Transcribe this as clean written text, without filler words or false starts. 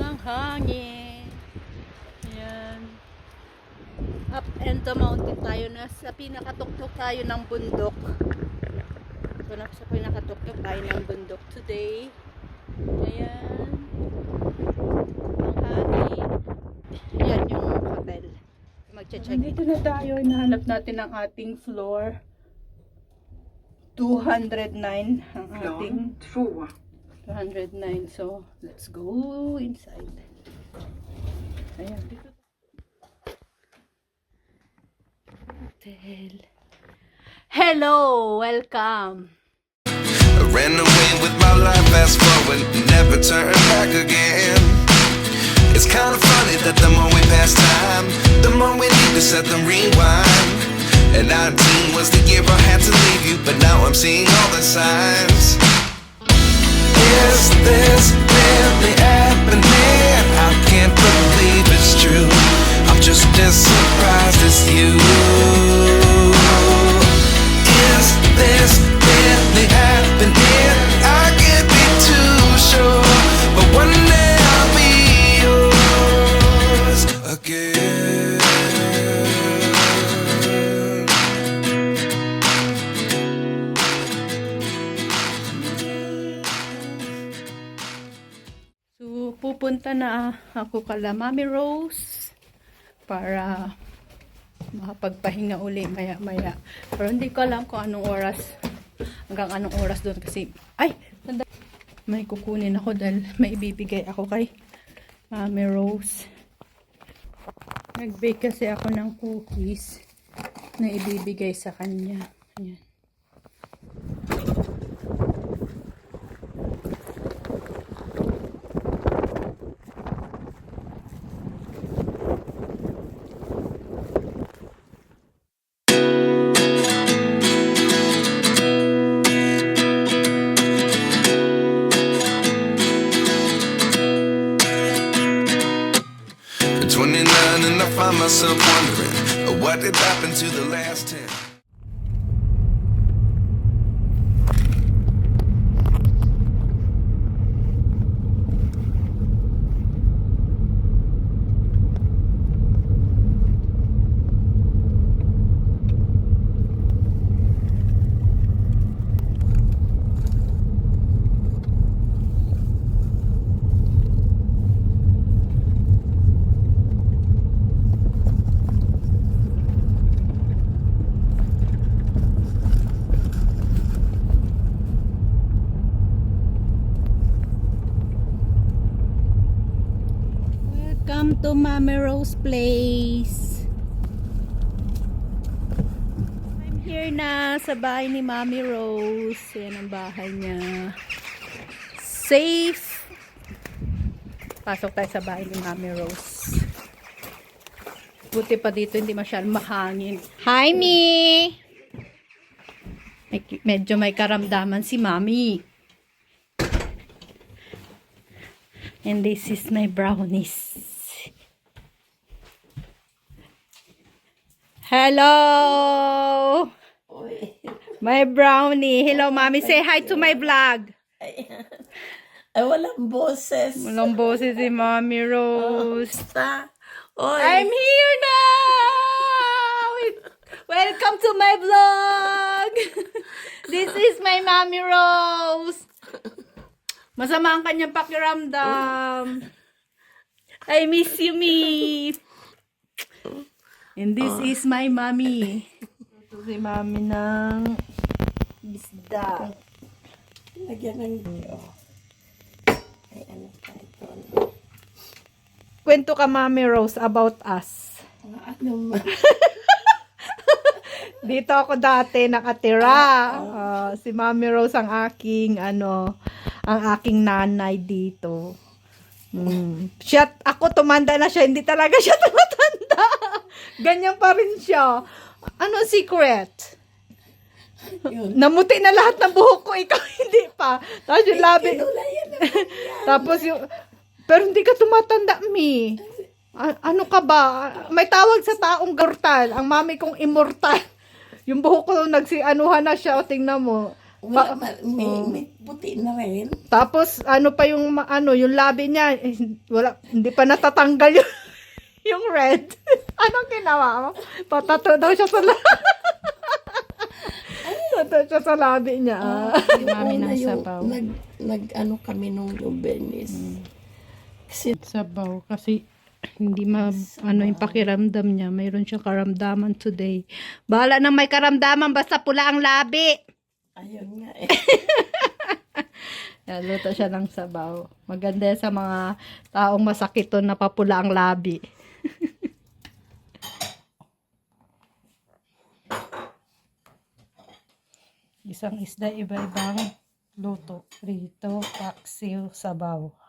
ng hangin. Ayan. Up and the mountain tayo. Nasa pinakatuktok tayo ng bundok. So, nasa pinakatuktok tayo ng bundok today. Ayan. Ang hangin. Ayan yung hotel. Magche-check. Dito na tayo. Nahanap natin ang ating floor. 209 ang ating 209. So, let's go inside. Ayan. Dito. Hotel. Hello! Welcome! I ran away with my life, fast forward, never turn back again. It's kind of funny that the more we pass time, the more we need to set the rewind. And 19 was the year I had to leave you, but now I'm seeing all the signs. Is this really happening? I can't believe it's true. I'm just as surprised as you. Is this really happening? I can't be too sure, but one day I'll be yours again. So, pupunta na ako kala Mami Rose para makapagpahinga uli maya-maya. Pero hindi ko alam kung anong oras, hanggang anong oras doon kasi, may kukunin ako dahil may ibibigay ako kay Mami Rose. Nag-bake kasi ako ng cookies na ibibigay sa kanya. Ayan. At 29 and I find myself wondering, what did happen to the last 10? Welcome to Mami Rose Place. I'm here na sa bahay ni Mami Rose. Yan ang bahay niya. Safe. Pasok tayo sa bahay ni Mami Rose. Buti pa dito hindi masyadong mahangin. Hi, Mi! Medyo may karamdaman si Mami. And this is my brownies. Hello! My brownie. Hello, Mommy. Say hi to my vlog. Ay, walang boses. Walang boses si Mommy Rose. Basta. Oy. I'm here now! Welcome to my vlog! This is my Mommy Rose. Masama ang kanyang pakiramdam. I miss you, me. And this is my mommy. Ito si mommy ng isda. Lagyan ng ay, ano pa ito? Kwento ka, Mommy Rose, about us. Ano ma? Dito ako dati nakatira. Si Mommy Rose ang aking, ang aking nanay dito. Siya, ako tumanda na siya, hindi talaga siya tumatanda. Ganyan pa rin siya. Ano secret? Namuti na lahat ng buhok ko, ikaw hindi pa. Tapos yung labi. Tapos yung, pero hindi ka tumatanda, Mi. Ano ka ba? May tawag sa taong gartal. Ang mami kong immortal. Yung buhok ko nagsianuhan na siya, o tingnan mo. Wala, may puti na rin. Tapos, ano pa yung, yung labi niya, wala, hindi pa natatanggal yung, yung red. Anong ginawa mo? Patato daw siya sa labi. Patato siya sa labi niya. Yung Mami una ng yung sabaw. nag-ano kami nung Lubenis. Kasi Sabaw, kasi hindi yung pakiramdam niya. Mayroon siyang karamdaman today. Bahala nang may karamdaman, basta pula ang labi. ayun nga eh. Yan, luto siya ng sabaw. Maganda yan sa mga taong masakit to na papula ang labi. Isang isda, iba-ibang luto. Prito, paksiw, sabaw.